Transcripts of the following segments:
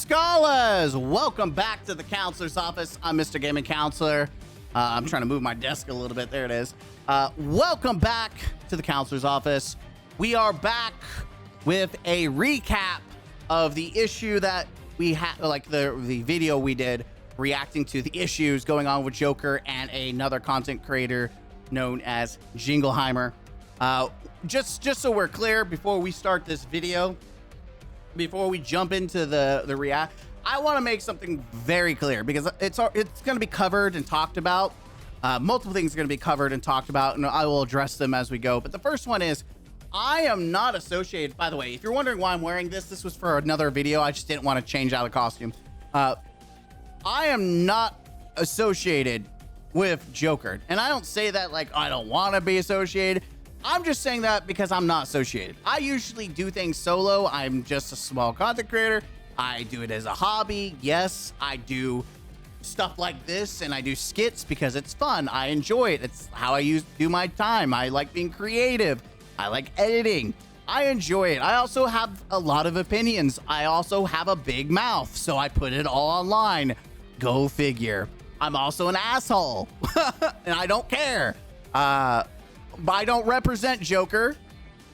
Scholars, welcome back to the counselor's office. I'm Mr. Gaming Counselor. I'm trying to move my desk a little bit. There it is. Welcome back to the counselor's office. We are back with a recap of the issue that we had, like the video we did reacting to the issues going on with Joker and another content creator known as Jingleheimer. Just so we're clear, before we start this video, before we jump into the react, I want to make something very clear because it's going to be covered and talked about. Multiple things are going to be covered and talked about, and I will address them as we go. But the first one is, I am not associated. By the way, if you're wondering why I'm wearing this was for another video. I just didn't want to change out of costume. I am not associated with Joker, and I don't say that like I don't want to be associated. I'm just saying that because I'm not associated. I usually do things solo. I'm just a small content creator. I do it as a hobby. Yes, I do stuff like this, and I do skits because it's fun. I enjoy it. It's how I do my time. I like being creative. I like editing. I enjoy it. I also have a lot of opinions. I also have a big mouth, so I put it all online. Go figure. I'm also an asshole, and I don't care. But I don't represent Joker.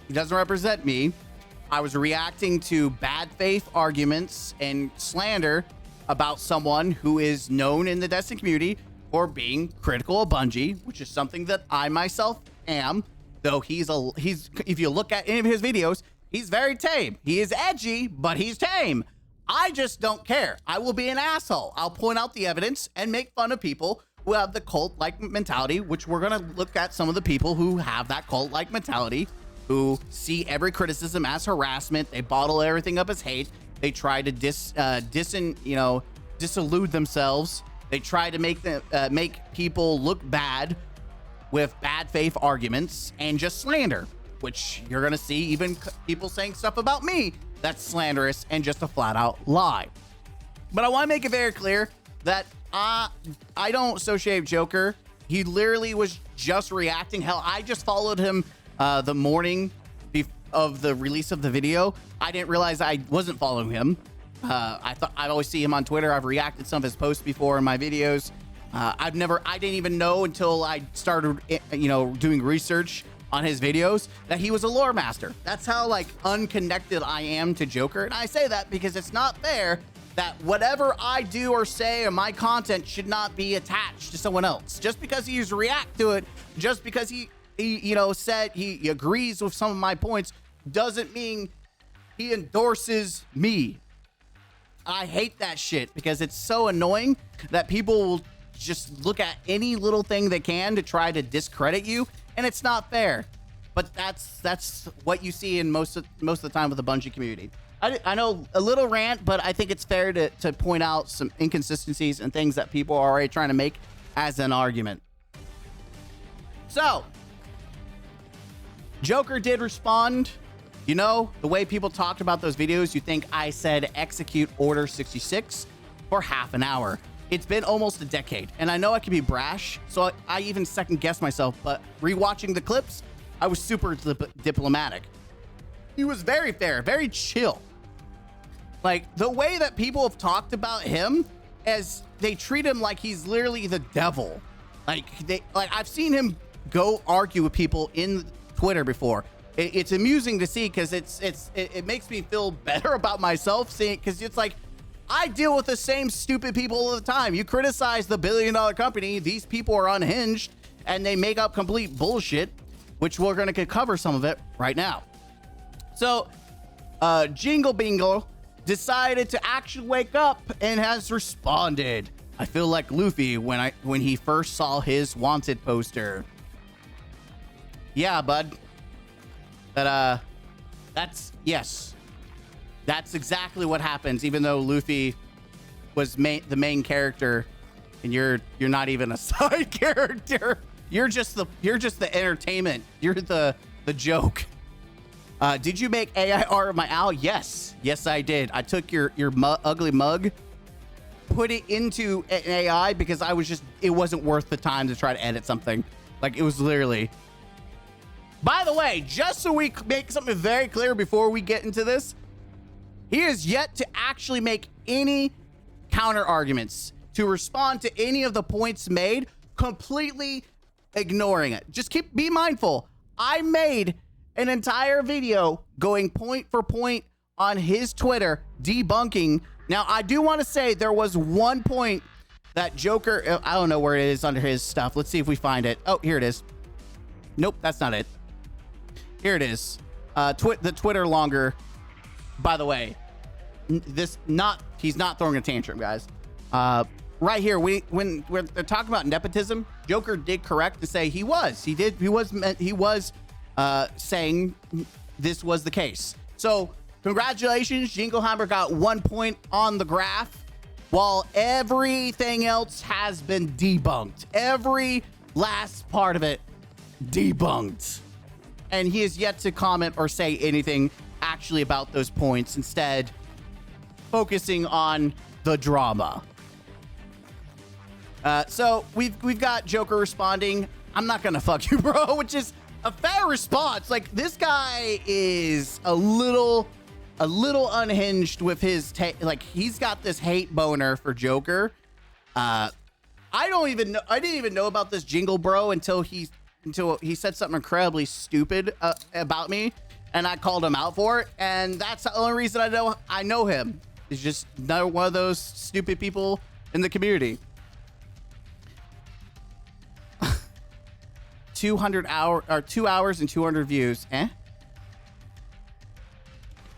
He doesn't represent me. I was reacting to bad faith arguments and slander about someone who is known in the Destiny community for being critical of Bungie, which is something that I myself am. Though he's if you look at any of his videos, he's very tame. He is edgy, but he's tame. I just don't care. I will be an asshole. I'll point out the evidence and make fun of people who have the cult-like mentality, which we're going to look at some of the people who have that cult-like mentality, who see every criticism as harassment. They bottle everything up as hate. They try to disillude themselves. They try to make people look bad with bad faith arguments and just slander, which you're going to see even people saying stuff about me that's slanderous and just a flat-out lie. But I want to make it very clear that I don't associate with Joker. He literally was just reacting. Hell, I just followed him the morning of the release of the video. I didn't realize I wasn't following him. I always see him on Twitter. I've reacted to some of his posts before in my videos. I didn't even know until I started, doing research on his videos that he was a lore master. That's how like unconnected I am to Joker. And I say that because it's not fair that whatever I do or say or my content should not be attached to someone else. Just because he's react to it, just because he said he agrees with some of my points, doesn't mean he endorses me. I hate that shit because it's so annoying that people will just look at any little thing they can to try to discredit you, and it's not fair. But that's what you see in most of the time with the Bungie community. I know a little rant, but I think it's fair to point out some inconsistencies and things that people are already trying to make as an argument. So, Joker did respond. You know, the way people talked about those videos, you think I said execute Order 66 for half an hour. It's been almost a decade, and I know I can be brash, so I even second-guessed myself, but rewatching the clips, I was super diplomatic. He was very fair, very chill. Like, the way that people have talked about him, as they treat him like he's literally the devil. Like I've seen him go argue with people in Twitter before. It's amusing to see because it makes me feel better about myself seeing, because it's like, I deal with the same stupid people all the time. You criticize the billion-dollar company, these people are unhinged, and they make up complete bullshit, which we're going to cover some of it right now. So, Jingle Bingle decided to actually wake up and has responded. I feel like Luffy when he first saw his wanted poster. Yeah, bud. But yes. That's exactly what happens, even though Luffy was the main character and you're not even a side character. You're just the entertainment. You're the joke. Did you make AI art of my owl? Yes, I did. I took your ugly mug, put it into an AI because it wasn't worth the time to try to edit something. Like, it was literally. By the way, just so we make something very clear before we get into this, He has yet to actually make any counter arguments, to respond to any of the points made, completely ignoring it. Just be mindful. I made an entire video going point for point on his Twitter, debunking. Now, I do want to say there was one point that Joker, I don't know where it is under his stuff. Let's see if we find it. Oh, here it is. Nope, that's not it. Here it is. The Twitter longer. By the way, he's not throwing a tantrum, guys. Right here, when they're talking about nepotism, Joker did correct to say he was saying this was the case. So congratulations, Jingleheimer got 1 point on the graph, while everything else has been debunked. Every last part of it debunked. And he has yet to comment or say anything actually about those points, instead focusing on the drama. So we've got Joker responding, "I'm not gonna fuck you, bro," which is a fair response. Like, this guy is a little unhinged with his like, he's got this hate boner for Joker. I didn't even know about this jingle bro until he said something incredibly stupid about me, and I called him out for it, and that's the only reason I know him. He's just another one of those stupid people in the community. 2 hours and 200 views.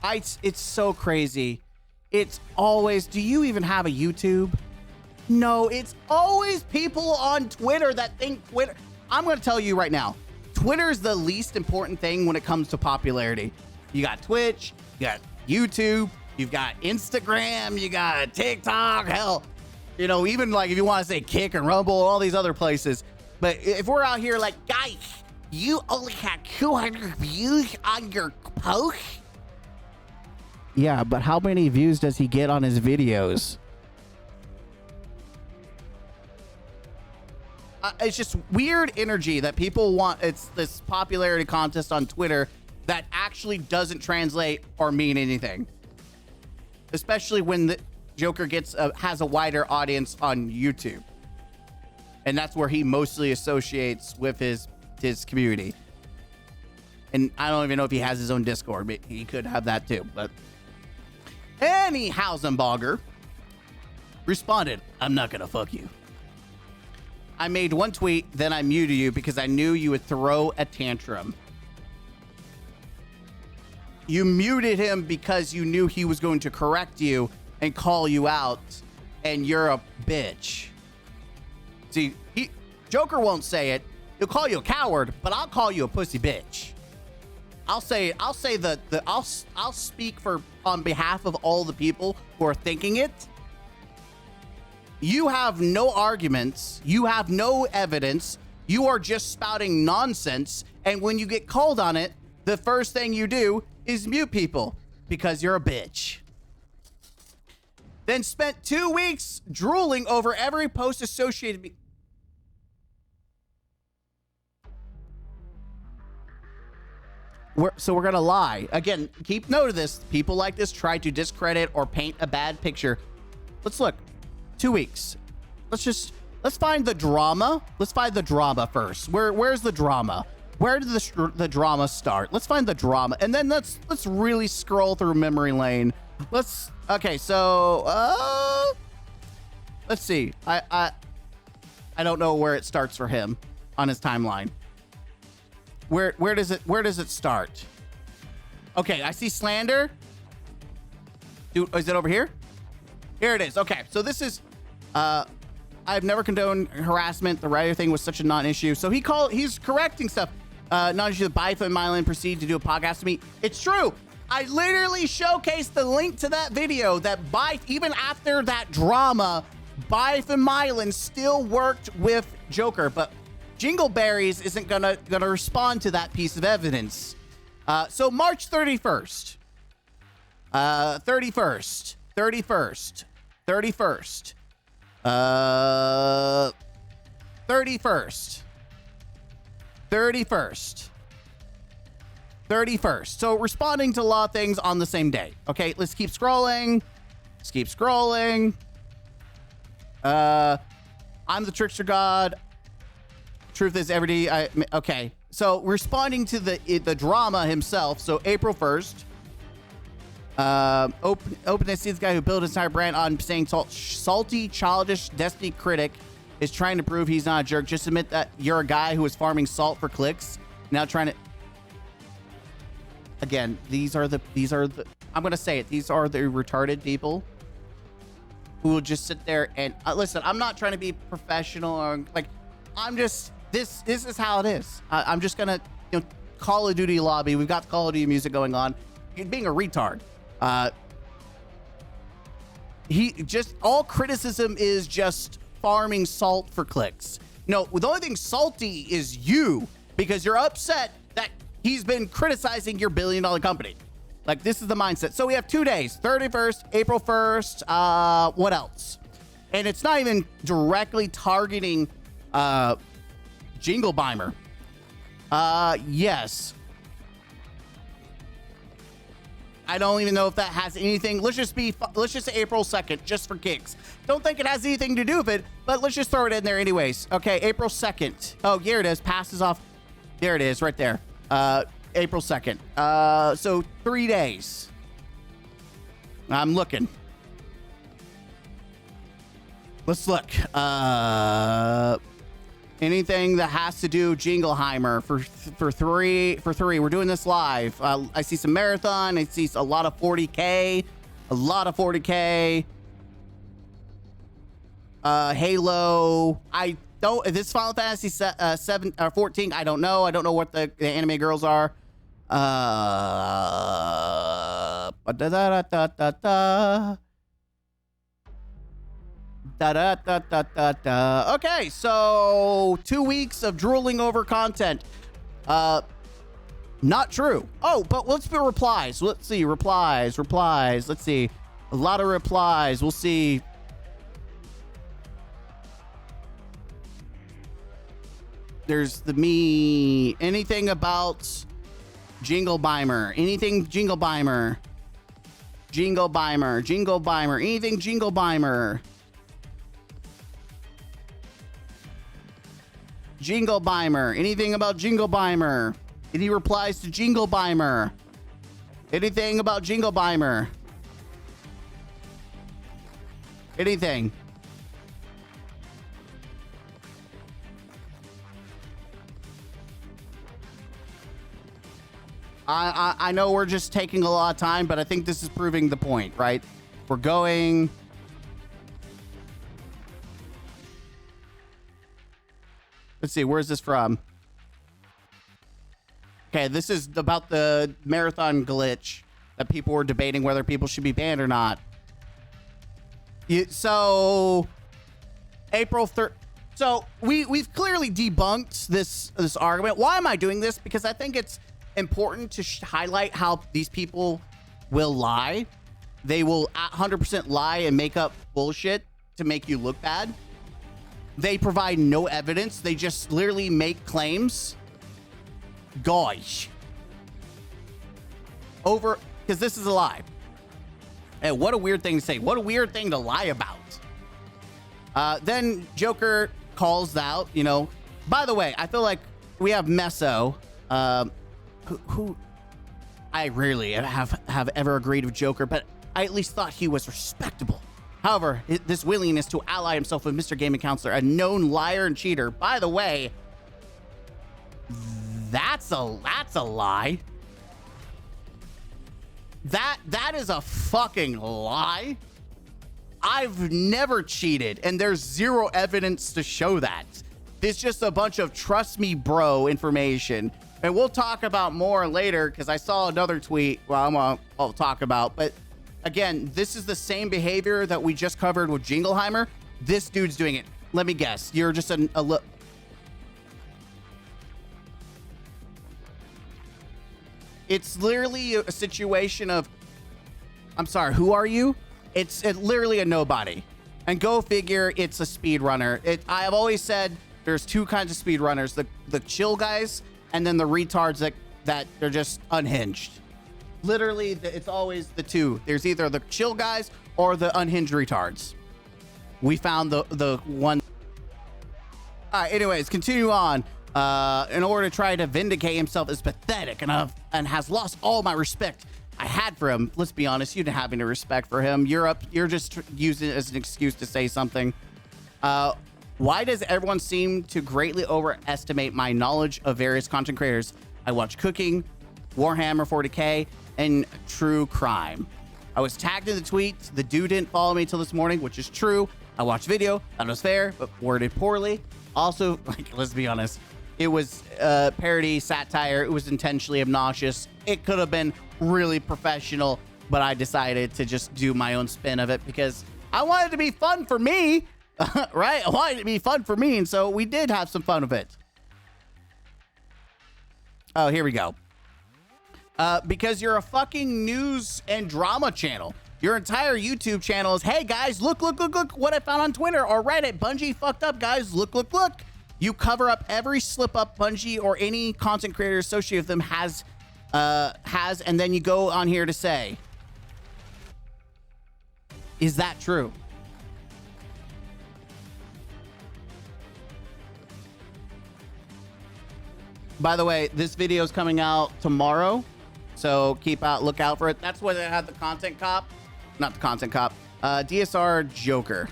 It's so crazy. It's always, do you even have a YouTube? No, it's always people on Twitter that think Twitter. I'm going to tell you right now, Twitter is the least important thing when it comes to popularity. You got Twitch, you got YouTube, you've got Instagram, you got TikTok, hell, even like if you want to say Kick and Rumble, all these other places. But if we're out here like, guys, you only had 200 views on your post? Yeah, but how many views does he get on his videos? It's just weird energy that people want. It's this popularity contest on Twitter that actually doesn't translate or mean anything. Especially when the Joker has a wider audience on YouTube. And that's where he mostly associates with his community. And I don't even know if he has his own Discord, but he could have that too. But any Hausenbogger responded, "I'm not gonna fuck you. I made one tweet, then I muted you because I knew you would throw a tantrum." You muted him because you knew he was going to correct you and call you out, and you're a bitch. See, Joker won't say it. He'll call you a coward, but I'll call you a pussy bitch. I'll speak on behalf of all the people who are thinking it. You have no arguments. You have no evidence. You are just spouting nonsense. And when you get called on it, the first thing you do is mute people because you're a bitch. Then spent 2 weeks drooling over every post associated with me. So we're going to lie. Again, keep note of this. People like this try to discredit or paint a bad picture. Let's look. 2 weeks. Let's find the drama. Let's find the drama first. Where's the drama? Where did the drama start? Let's find the drama, and then let's really scroll through memory lane. Okay, so let's see. I don't know where it starts for him on his timeline. Where does it start? Okay, I see slander. Dude, is it over here? Here it is. Okay, so this is I've never condoned harassment. The writer thing was such a non-issue. So he's correcting stuff. Non-issue that Bife and Mylan proceed to do a podcast to me. It's true. I literally showcased the link to that video that Bife, even after that drama, Bife and Mylan still worked with Joker, but Jingleberries isn't gonna respond to that piece of evidence. So March 31st. 31st. 31st. 31st. 31st. 31st. 31st. So responding to a lot of things on the same day. Okay, let's keep scrolling. Let's keep scrolling. I'm the trickster god. Truth is every day. Okay, so responding to the drama himself. So April 1st. Openness sees the guy who built his entire brand on saying salty, childish Destiny critic is trying to prove he's not a jerk. Just admit that you're a guy who is farming salt for clicks. Now trying to. Again, these are the. I'm gonna say it. These are the retarded people who will just sit there and listen. I'm not trying to be professional or like. I'm just. This is how it is. I'm just gonna, Call of Duty lobby. We've got Call of Duty music going on. Being a retard. All criticism is just farming salt for clicks. No, the only thing salty is you, because you're upset that he's been criticizing your billion-dollar company. Like, this is the mindset. So we have 2 days, 31st, April 1st. What else? And it's not even directly targeting Jinglebeimer. Yes. I don't even know if that has anything. Let's just say April 2nd, just for kicks. Don't think it has anything to do with it, but let's just throw it in there anyways. Okay, April 2nd. Oh, here it is. Passes off. There it is, right there. April 2nd. So 3 days. I'm looking. Let's look. Anything that has to do Jingleheimer for three. We're doing this live. I see some marathon. I see a lot of 40K. Halo. I don't. If this Final Fantasy 7 or 14. I don't know. I don't know what the anime girls are. Okay, so 2 weeks of drooling over content. Not true. Oh, but let's do replies. Let's see, replies. Let's see. A lot of replies. We'll see. There's the me. Anything about Jinglebeimer. Anything Jinglebeimer. Anything Jinglebeimer. Anything about Jinglebeimer. Any replies to Jinglebeimer? Anything about Jinglebeimer? Anything? I know we're just taking a lot of time, but I think this is proving the point, right? We're going. Let's see, where's this from? Okay, this is about the marathon glitch that people were debating whether people should be banned or not. So, April 3rd. So, we've clearly debunked this argument. Why am I doing this? Because I think it's important to highlight how these people will lie. They will 100% lie and make up bullshit to make you look bad. They provide no evidence. They just literally make claims. Gosh. Because this is a lie. And what a weird thing to say. What a weird thing to lie about. Then Joker calls out, by the way, I feel like we have Meso, who I rarely have ever agreed with Joker, but I at least thought he was respectable. However, this willingness to ally himself with Mr. Gaming Counselor, a known liar and cheater. By the way, that's a lie. That is a fucking lie. I've never cheated, and there's zero evidence to show that. It's just a bunch of trust me bro information. And we'll talk about more later, because I saw another tweet. Well, I'll talk about. But again, this is the same behavior that we just covered with Jingleheimer. This dude's doing it. Let me guess. You're just it's literally a situation of, I'm sorry, who are you? It's literally a nobody. And go figure, it's a speedrunner. I have always said there's two kinds of speedrunners, the chill guys and then the retards that they're just unhinged. Literally, it's always the two. There's either the chill guys or the unhinged retards. We found the one. All right, anyways, continue on. In order to try to vindicate himself is pathetic enough and has lost all my respect I had for him. Let's be honest, you didn't have any respect for him. You're just using it as an excuse to say something. Why does everyone seem to greatly overestimate my knowledge of various content creators? I watch cooking, Warhammer 40k, and true crime. I was tagged in the tweet. The dude didn't follow me till this morning, which is true. I watched video. That was fair, but worded poorly. Also, like, let's be honest, it was parody, satire. It was intentionally obnoxious. It could have been really professional, but I decided to just do my own spin of it because I wanted it to be fun for me, right? I wanted it to be fun for me, and so we did have some fun of it. Oh, here we go. Because you're a fucking news and drama channel. Your entire YouTube channel is, hey guys, look what I found on Twitter or Reddit. Bungie fucked up, guys. Look. You cover up every slip up Bungie or any content creator associated with them has, and then you go on here to say, is that true? By the way, this video is coming out tomorrow, so look out for it. That's where they had the content cop, not the content cop, DSR Joker.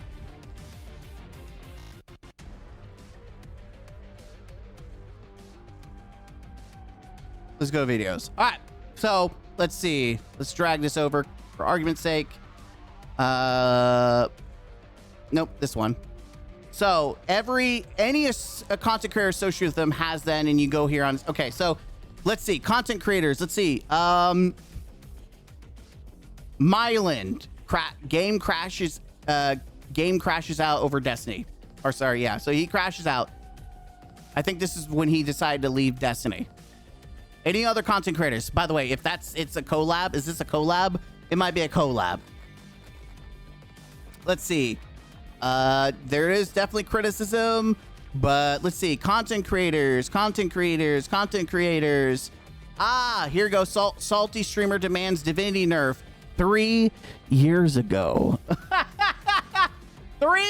Let's go to videos. All right, so let's see. Let's drag this over for argument's sake. Nope, this one. So any content creator associated with them has then, and you go here on. Okay, so let's see content creators. Let's see. Myland game crashes out over Destiny. Or sorry, yeah. So he crashes out. I think this is when he decided to leave Destiny. Any other content creators? By the way, if it's a collab, is this a collab? It might be a collab. Let's see. There is definitely criticism, but let's see. Content creators. Ah, here goes. Salty streamer demands divinity nerf 3 years ago. 3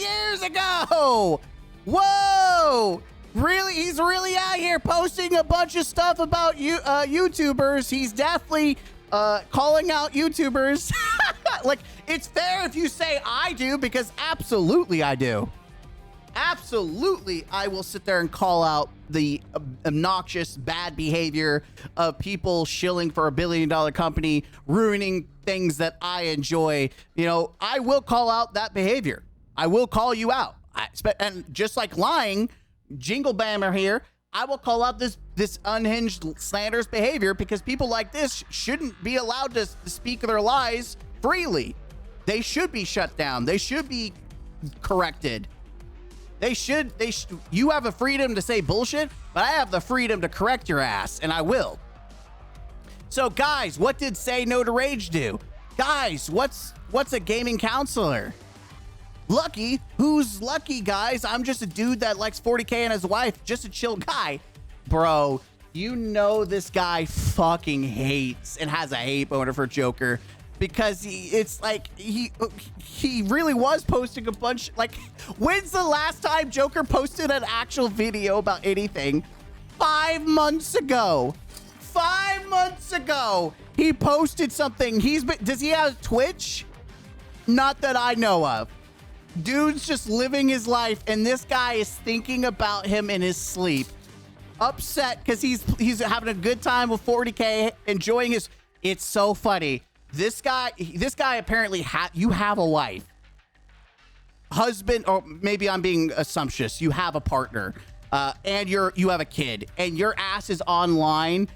years ago. Whoa. Really? He's really out here posting a bunch of stuff about YouTubers. He's definitely calling out YouTubers. Like, it's fair if you say I do, because absolutely I do. Absolutely, I will sit there and call out the obnoxious bad behavior of people shilling for $1 billion company, ruining things that I enjoy. You know, I will call out that behavior. I will call you out. And just like lying, Jingle Bammer here, I will call out this unhinged slanderous behavior, because people like this shouldn't be allowed to speak their lies freely. They should be shut down. They should be corrected. You have a freedom to say bullshit, but I have the freedom to correct your ass, and I will. So guys, what did Say No to Rage do? Guys, what's a gaming counselor? Lucky? Who's lucky, guys? I'm just a dude that likes 40k and his wife, just a chill guy. Bro, you know this guy fucking hates and has a hate boner for Joker, because it's like he really was posting a bunch. Like, when's the last time Joker posted an actual video about anything? 5 months ago. 5 months ago, he posted something. Does he have Twitch? Not that I know of. Dude's just living his life, and this guy is thinking about him in his sleep. Upset because he's having a good time with 40k, enjoying his. It's so funny. This guy apparently you have a wife, husband, or maybe I'm being assumptuous. You have a partner, and you have a kid, and your ass is online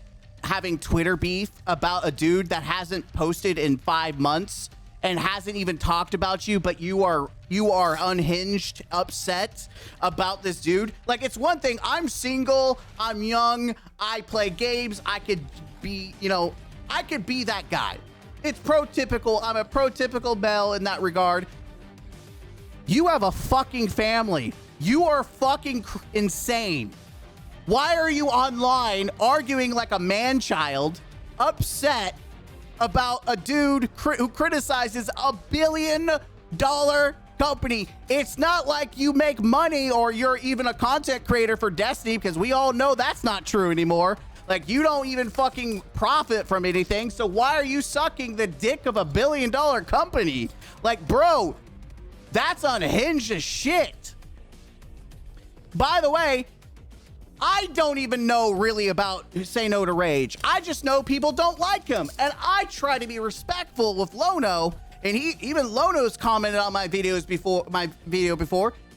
having Twitter beef about a dude that hasn't posted in 5 months and hasn't even talked about you, but you are unhinged, upset about this dude. Like, it's one thing. I'm single, I'm young, I play games, I could be that guy. It's prototypical. I'm a prototypical male in that regard. You have a fucking family. You are fucking insane. Why are you online arguing like a man-child, upset about a dude who criticizes $1 billion company? It's not like you make money or you're even a content creator for Destiny, because we all know that's not true anymore. Like, you don't even fucking profit from anything. So why are you sucking the dick of $1 billion company? Like, bro, that's unhinged as shit. By the way, I don't even know really about Say No to Rage. I just know people don't like him. And I try to be respectful with Lono. And even Lono's commented on my video before.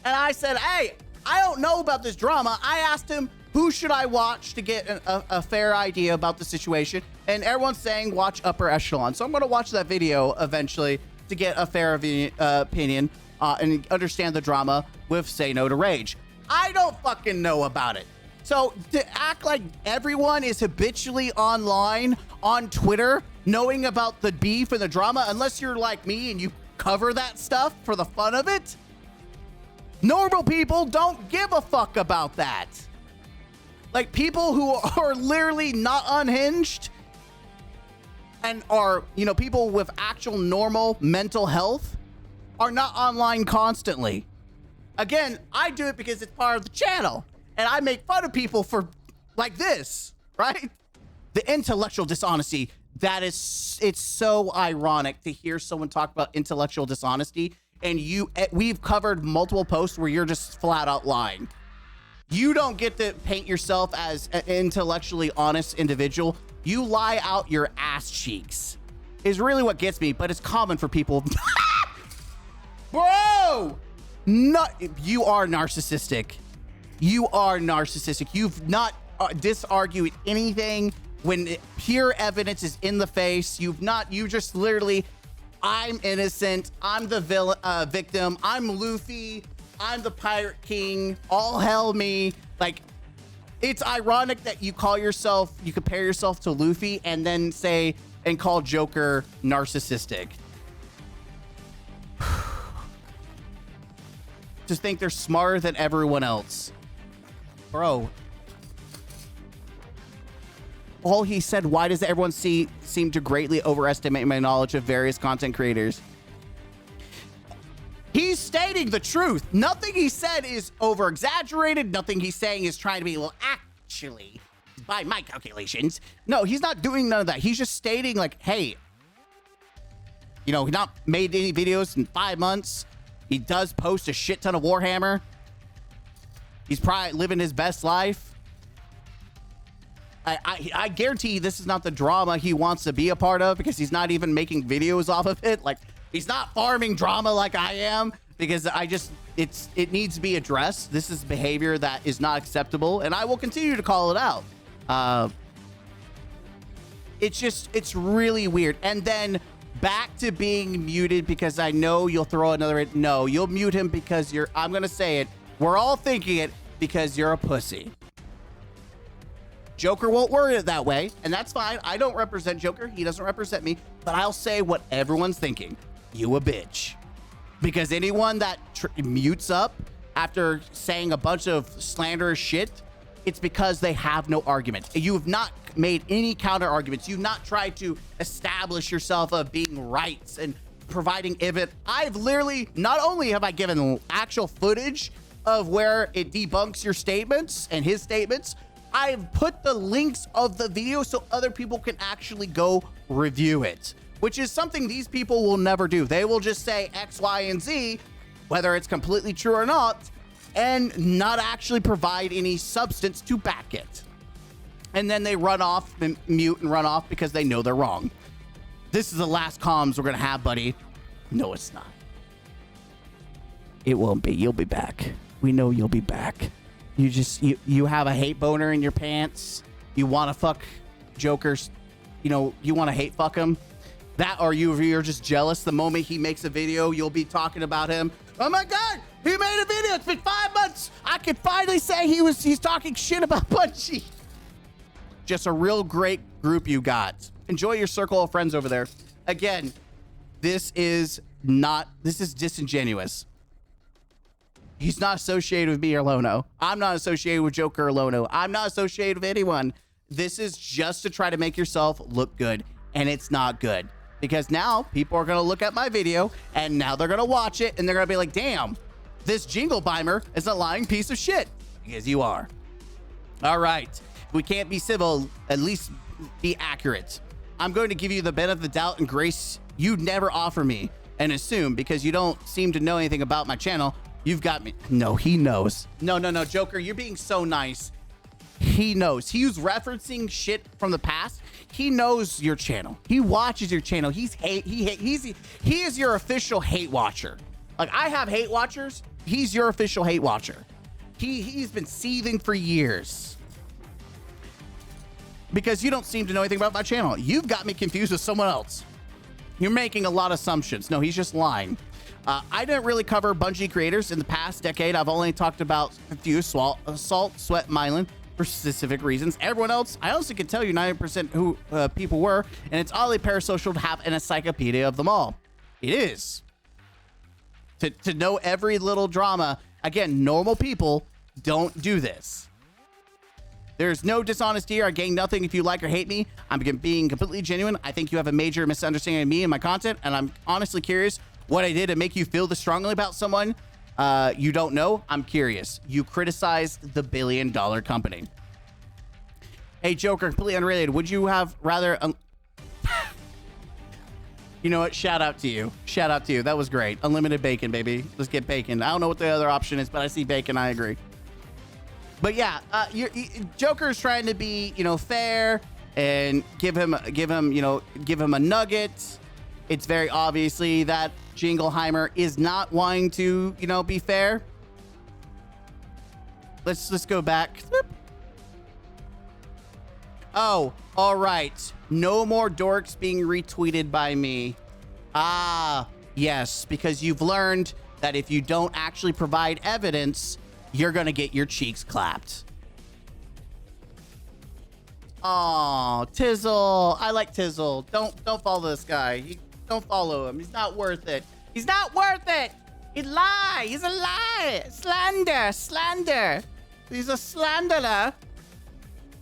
And I said, hey, I don't know about this drama. I asked him, who should I watch to get a fair idea about the situation? And everyone's saying watch Upper Echelon. So I'm going to watch that video eventually to get a fair opinion and understand the drama with Say No to Rage. I don't fucking know about it. So to act like everyone is habitually online on Twitter knowing about the beef and the drama, unless you're like me and you cover that stuff for the fun of it, normal people don't give a fuck about that. Like, people who are literally not unhinged and are, you know, people with actual normal mental health are not online constantly. Again, I do it because it's part of the channel. And I make fun of people for like this, right? The intellectual dishonesty. It's so ironic to hear someone talk about intellectual dishonesty. And we've covered multiple posts where you're just flat out lying. You don't get to paint yourself as an intellectually honest individual. You lie out your ass cheeks is really what gets me, but it's common for people. Bro, you are narcissistic. You are narcissistic. You've not disargued anything when pure evidence is in the face. You just literally, I'm innocent. I'm the victim. I'm Luffy. I'm the Pirate King. All hell me. Like, it's ironic that you compare yourself to Luffy and then call Joker narcissistic. Just think they're smarter than everyone else. Bro. All he said, why does everyone seem to greatly overestimate my knowledge of various content creators? He's stating the truth. Nothing he said is over-exaggerated. Nothing he's saying is trying to be, well, actually, by my calculations. No, he's not doing none of that. He's just stating, like, hey, you know, he's not made any videos in 5 months. He does post a shit ton of Warhammer. He's probably living his best life. I guarantee this is not the drama he wants to be a part of, because he's not even making videos off of it. Like, he's not farming drama like I am, because it needs to be addressed. This is behavior that is not acceptable, and I will continue to call it out. It's really weird. And then back to being muted because I know you'll throw another. No, you'll mute him because I'm going to say it. We're all thinking it because you're a pussy. Joker won't word it that way, and that's fine. I don't represent Joker. He doesn't represent me, but I'll say what everyone's thinking. You a bitch. Because anyone that mutes up after saying a bunch of slanderous shit, it's because they have no argument. You have not made any counter arguments. You've not tried to establish yourself of being right and providing evidence. I've literally, not only have I given actual footage of where it debunks your statements and his statements, I've put the links of the video so other people can actually go review it, which is something these people will never do. They will just say X, Y, and Z, whether it's completely true or not, and not actually provide any substance to back it. And then they run off and mute and run off because they know they're wrong. This is the last comms we're going to have, buddy. No, it's not. It won't be. You'll be back. We know you'll be back. You have a hate boner in your pants. You want to fuck Joker's, you want to hate fuck him. That, or you're just jealous. The moment he makes a video, you'll be talking about him. Oh my God, he made a video. It's been 5 months. I can finally say he's talking shit about Bungie. Just a real great group you got. Enjoy your circle of friends over there. Again, this is disingenuous. He's not associated with me or Lono. I'm not associated with Joker or Lono. I'm not associated with anyone. This is just to try to make yourself look good, and it's not good. Because now people are going to look at my video, and now they're going to watch it, and they're going to be like, damn, this Jingleheimer is a lying piece of shit. Because you are. All right. If we can't be civil, at least be accurate. I'm going to give you the benefit of the doubt and grace you never offer me, and assume because you don't seem to know anything about my channel, you've got me. No, he knows. No, Joker, you're being so nice. He knows. He was referencing shit from the past. He knows your channel. He watches your channel. He is your official hate watcher. Like, I have hate watchers. He's your official hate watcher. He's been seething for years. Because you don't seem to know anything about my channel. You've got me confused with someone else. You're making a lot of assumptions. No, he's just lying. I didn't really cover Bungie creators in the past decade. I've only talked about a few, Salt, Sweat, Mylan, for specific reasons. Everyone else, I honestly can tell you 90% who people were, and it's oddly parasocial to have an encyclopedia of them all. It is. To know every little drama. Again, normal people don't do this. There's no dishonesty here. I gain nothing if you like or hate me. I'm being completely genuine. I think you have a major misunderstanding of me and my content, and I'm honestly curious what I did to make you feel this strongly about someone you don't know. I'm curious. You criticized the billion-dollar company. Hey, Joker, completely unrelated. Would you have rather... You know what? Shout out to you. Shout out to you. That was great. Unlimited bacon, baby. Let's get bacon. I don't know what the other option is, but I see bacon. I agree. But yeah, Joker's trying to be, fair and give him a nugget. It's very obviously that Jingleheimer is not wanting to, be fair. Let's go back. Oh, all right. No more dorks being retweeted by me. Ah, yes, because you've learned that if you don't actually provide evidence, you're gonna get your cheeks clapped. Oh, Tizzle. I like Tizzle. Don't follow this guy. Don't follow him. He's not worth it. He's not worth it. He's a lie. He's a lie. Slander. He's a slanderer.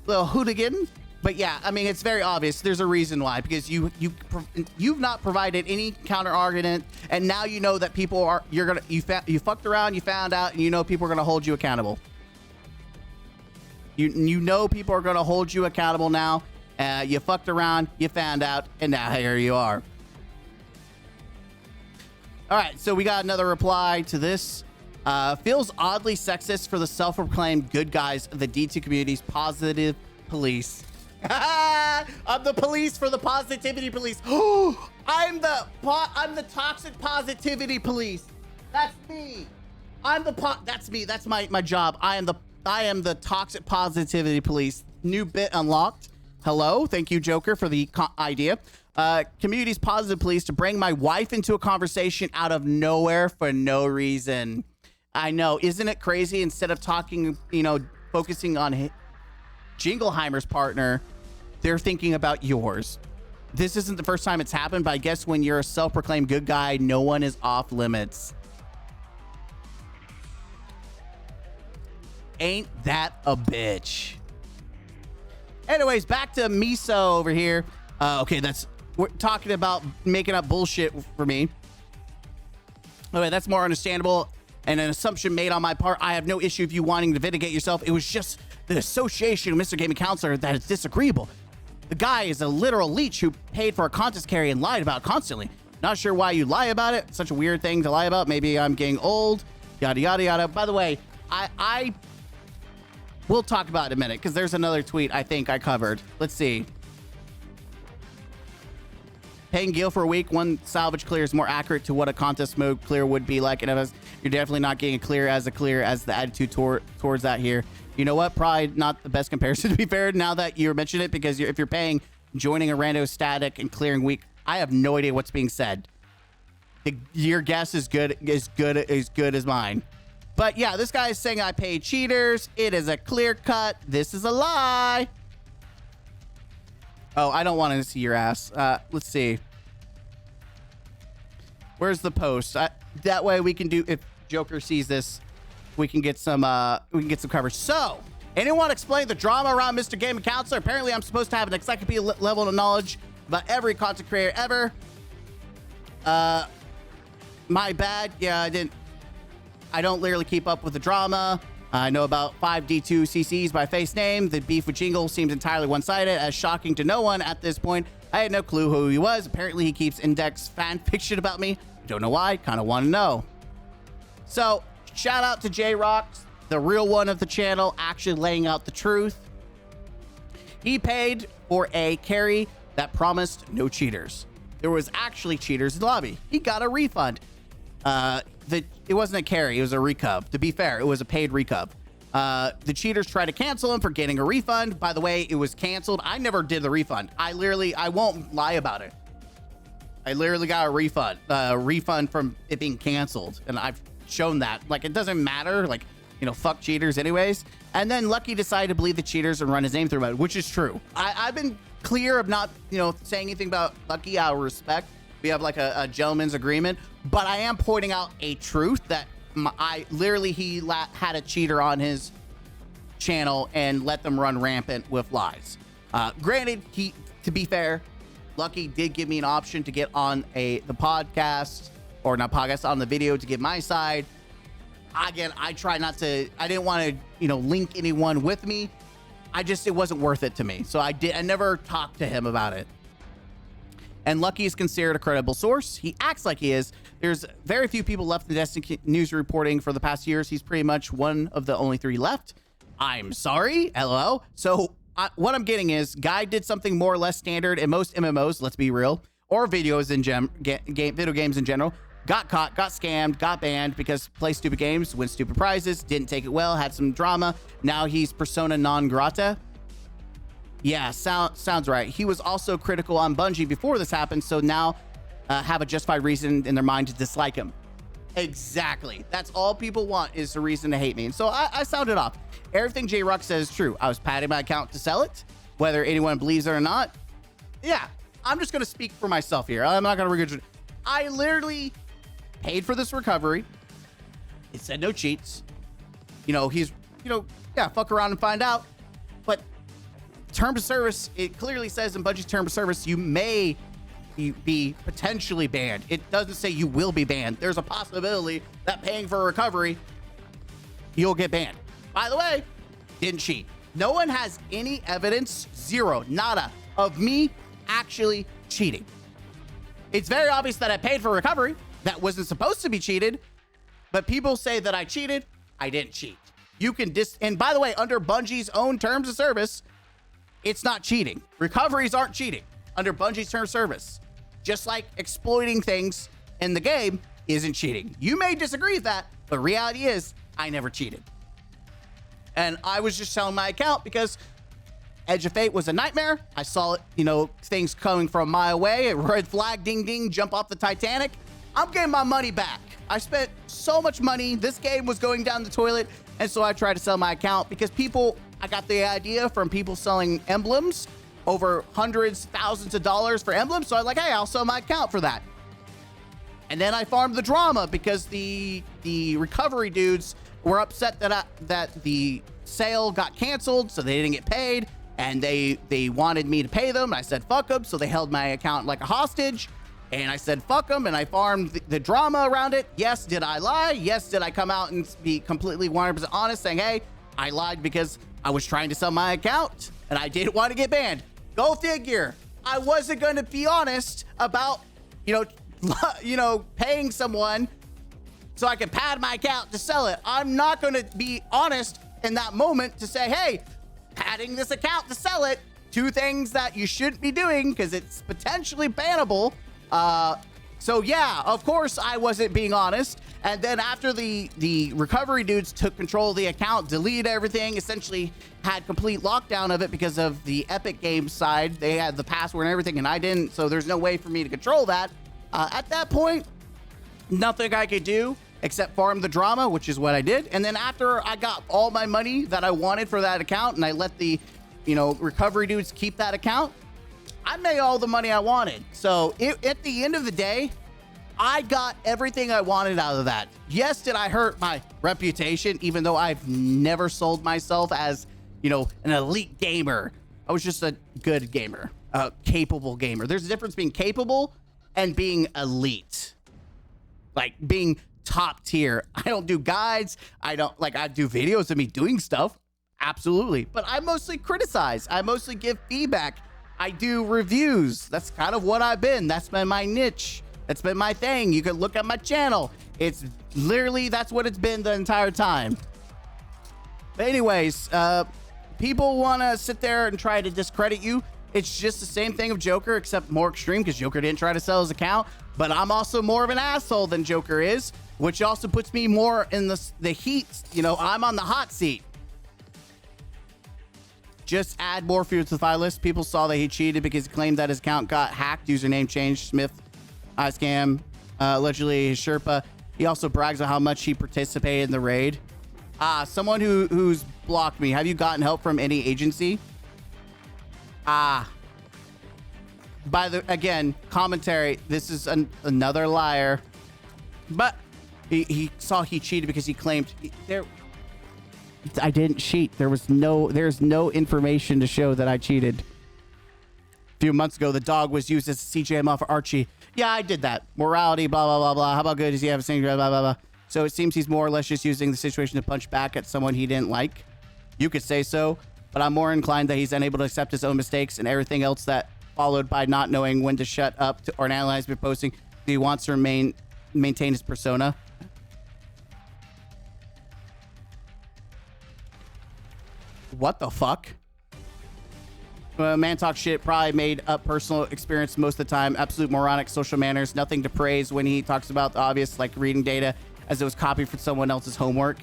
Little hooligan. But yeah, I mean, it's very obvious. There's a reason why, because you've not provided any counter argument, and now you know that people are you fucked around, you found out, and you know people are gonna hold you accountable. You know people are gonna hold you accountable now. You fucked around, you found out, and now here you are. All right, so we got another reply to this. Feels oddly sexist for the self-proclaimed good guys of the D2 community's positive police. I'm the police for the positivity police. I'm the toxic positivity police. That's me. That's me. That's my job. I am the toxic positivity police. New bit unlocked. Hello. Thank you, Joker, for the idea. Community's positive police to bring my wife into a conversation out of nowhere for no reason. I know. Isn't it crazy? Instead of talking, focusing on Jingleheimer's partner, they're thinking about yours. This isn't the first time it's happened, but I guess when you're a self-proclaimed good guy, no one is off limits. Ain't that a bitch? Anyways, back to Miso over here. Okay, we're talking about making up bullshit for me. Okay, that's more understandable and an assumption made on my part. I have no issue with you wanting to vindicate yourself. It was just the association with Mr. Gaming Counselor that is disagreeable. The guy is a literal leech who paid for a contest carry and lied about it constantly. Not sure why you lie about it. Such a weird thing to lie about. Maybe I'm getting old. Yada, yada, yada. By the way, we'll talk about it in a minute because there's another tweet I think I covered. Let's see. Paying Gil for a week, one salvage clear is more accurate to what a contest mode clear would be like. And you're definitely not getting clear as the attitude towards that here. You know what? Probably not the best comparison, to be fair, now that you mention it, because if you're paying, joining a rando static and clearing week, I have no idea what's being said. Your guess is good as mine. But yeah, this guy is saying I pay cheaters. It is a clear cut. This is a lie. Oh, I don't want to see your ass. Let's see. Where's the post? That way we can do, if Joker sees this, we can get some coverage. So, anyone explain the drama around Mr. Gaming Counselor? Apparently, I'm supposed to have an encyclopedia level of knowledge about every content creator ever. My bad. Yeah, I don't literally keep up with the drama. I know about 5D2 CCs by face name. The beef with Jingle seems entirely one-sided, as shocking to no one at this point. I had no clue who he was. Apparently, he keeps index fan fiction about me. Don't know why. Kind of want to know. So, shout out to J-Rocks, the real one of the channel, actually laying out the truth. He paid for a carry that promised no cheaters. There was actually cheaters in the lobby. He got a refund. It wasn't a carry, it was a recub. To be fair, it was a paid recub. The cheaters tried to cancel him for getting a refund. By the way, it was canceled. I never did the refund. I won't lie about it. I literally got a refund from it being canceled. And I've shown that. Like, it doesn't matter. Like, you know, fuck cheaters anyways. And then Lucky decided to believe the cheaters and run his name through it, which is true. I've been clear of not, you know, saying anything about Lucky out of respect. We have like a gentleman's agreement, but I am pointing out a truth that he had a cheater on his channel and let them run rampant with lies. Granted, to be fair, Lucky did give me an option to get on the podcast, or not podcast, on the video to give my side. Again, I didn't want to, you know, link anyone with me. It wasn't worth it to me. So I never talked to him about it. And Lucky is considered a credible source. He acts like he is. There's very few people left in Destiny news reporting for the past years. He's pretty much one of the only 3 left. I'm sorry, LOL. So what I'm getting is, guy did something more or less standard in most MMOs, let's be real, or videos in video games in general. Got caught, got scammed, got banned because play stupid games, win stupid prizes, didn't take it well, had some drama. Now he's persona non grata. Yeah, sounds right. He was also critical on Bungie before this happened, so now have a justified reason in their mind to dislike him. Exactly. That's all people want, is a reason to hate me. And so I sounded off. Everything J-Rock says is true. I was padding my account to sell it, whether anyone believes it or not. Yeah, I'm just going to speak for myself here. I'm not going to regurgitate. I literally paid for this recovery. It said no cheats. You know, fuck around and find out. But terms of service, it clearly says in Bungie's terms of service, you may be potentially banned. It doesn't say you will be banned. There's a possibility that paying for a recovery, you'll get banned. By the way, didn't cheat. No one has any evidence, zero, nada, of me actually cheating. It's very obvious that I paid for recovery. That wasn't supposed to be cheated, but people say that I cheated. I didn't cheat. You can and by the way, under Bungie's own terms of service, it's not cheating. Recoveries aren't cheating under Bungie's terms of service. Just like exploiting things in the game isn't cheating. You may disagree with that, but reality is I never cheated. And I was just selling my account because Edge of Fate was a nightmare. I saw it, you know, things coming from a mile away. A red flag, ding, ding, jump off the Titanic. I'm getting my money back. I spent so much money. This game was going down the toilet. And so I tried to sell my account because I got the idea from people selling emblems over hundreds, thousands of dollars for emblems. So I was like, hey, I'll sell my account for that. And then I farmed the drama because the recovery dudes were upset that the sale got canceled, so they didn't get paid, and they wanted me to pay them. I said fuck them, so they held my account like a hostage. And I said fuck them, and I farmed the drama around it. Yes, did I lie? Yes, did I come out and be completely 100% honest, saying, hey, I lied because I was trying to sell my account and I didn't want to get banned. Go figure. I wasn't going to be honest about, paying someone so I could pad my account to sell it. I'm not going to be honest in that moment to say, hey, padding this account to sell it, 2 things that you shouldn't be doing because it's potentially bannable. So yeah, of course I wasn't being honest. And then after the recovery dudes took control of the account, deleted everything, essentially had complete lockdown of it because of the Epic Games side. They had the password and everything, and I didn't, so there's no way for me to control that. At that point, nothing I could do except farm the drama, which is what I did. And then after I got all my money that I wanted for that account and I let the, recovery dudes keep that account, I made all the money I wanted. So at the end of the day, I got everything I wanted out of that. Yes, did I hurt my reputation, even though I've never sold myself as, you know, an elite gamer. I was just a good gamer, a capable gamer. There's a difference being capable and being elite. Like being top tier. I don't do guides. I do videos of me doing stuff. Absolutely. But I mostly criticize. I mostly give feedback. I do reviews. That's kind of what I've been. That's been my niche. That's been my thing. You can look at my channel. It's literally, that's what it's been the entire time. But anyways, people want to sit there and try to discredit you. It's just the same thing of Joker, except more extreme, because Joker didn't try to sell his account. But I'm also more of an asshole than Joker is, which also puts me more in the heat. You know, I'm on the hot seat. Just add more fuel to the fire list. People saw that he cheated because he claimed that his account got hacked. Username changed. Smith, iScam, allegedly his Sherpa. He also brags on how much he participated in the raid. Someone who's blocked me. Have you gotten help from any agency? Again, commentary. This is another liar. But he saw he cheated because he claimed I didn't cheat. There's no information to show that I cheated. A few months ago, the dog was used as a CJML for Archie. Yeah, I did that. Morality, blah, blah, blah, blah. How about good? Does he have a single, blah, blah, blah. So it seems he's more or less just using the situation to punch back at someone he didn't like. You could say so, but I'm more inclined that he's unable to accept his own mistakes and everything else that followed by not knowing when to shut up or analyze before posting. He wants to maintain his persona. What the fuck? Man talk shit, probably made up personal experience most of the time. Absolute moronic social manners. Nothing to praise when he talks about the obvious, like reading data as it was copied from someone else's homework.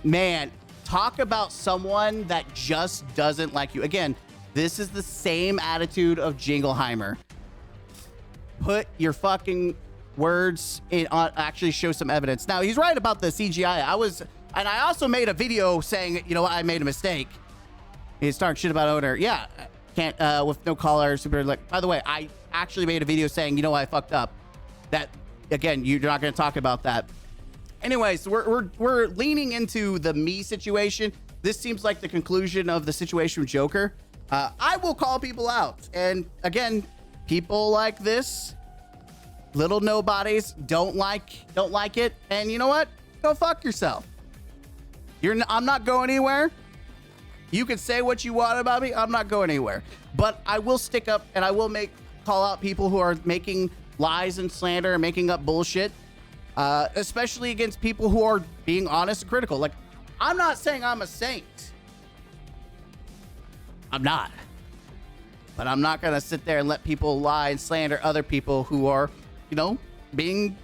Man, talk about someone that just doesn't like you. Again, this is the same attitude of Jingleheimer. Put your fucking words in on, actually show some evidence. Now, he's right about the CGI. And I also made a video saying, you know what, I made a mistake. He's talking shit about owner. Yeah, can't, with no collar, super, like, by the way, I actually made a video saying, you know, I fucked up. That, again, you're not going to talk about that. Anyways, we're leaning into the me situation. This seems like the conclusion of the situation with Joker. I will call people out. And again, people like this, little nobodies, don't like it. And you know what? Go fuck yourself. I'm not going anywhere. You can say what you want about me. I'm not going anywhere. But I will stick up and I will call out people who are making lies and slander and making up bullshit, especially against people who are being honest and critical. Like, I'm not saying I'm a saint. I'm not. But I'm not going to sit there and let people lie and slander other people who are, you know, being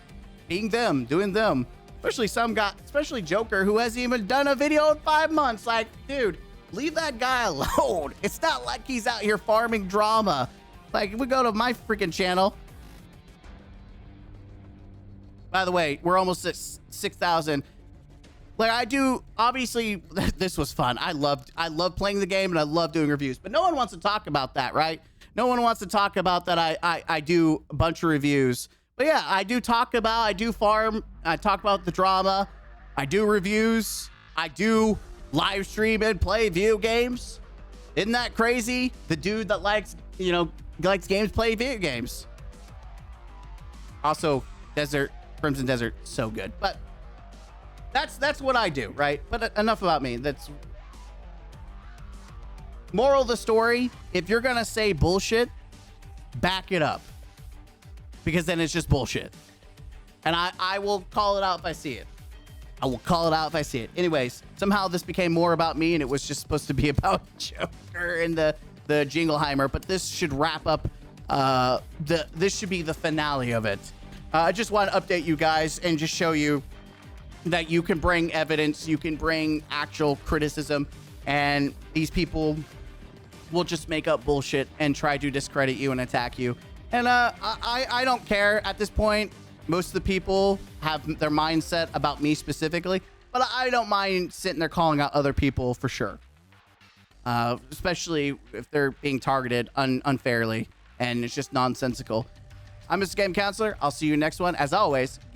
them, doing them. Especially Joker, who hasn't even done a video in 5 months. Like, dude, leave that guy alone. It's not like he's out here farming drama. Like, we go to my freaking channel. By the way, we're almost at 6,000. Like, I do, obviously, this was fun. I love playing the game and I love doing reviews. But no one wants to talk about that, right? No one wants to talk about that I do a bunch of reviews. But yeah, I do farm. I talk about the drama. I do reviews. I do live stream and play video games. Isn't that crazy? The dude that likes games, play video games. Also, Crimson Desert, so good. But that's what I do, right? But enough about me. That's moral of the story. If you're gonna say bullshit, back it up. Because then it's just bullshit. And I will call it out if I see it. I will call it out if I see it. Anyways, somehow this became more about me and it was just supposed to be about Joker and the Jingleheimer, but this should wrap up, this should be the finale of it. I just want to update you guys and just show you that you can bring evidence, you can bring actual criticism, and these people will just make up bullshit and try to discredit you and attack you. And I don't care at this point. Most of the people have their mindset about me specifically, but I don't mind sitting there calling out other people for sure. Especially if they're being targeted unfairly and it's just nonsensical. I'm Mr. Game Counselor. I'll see you next one. As always,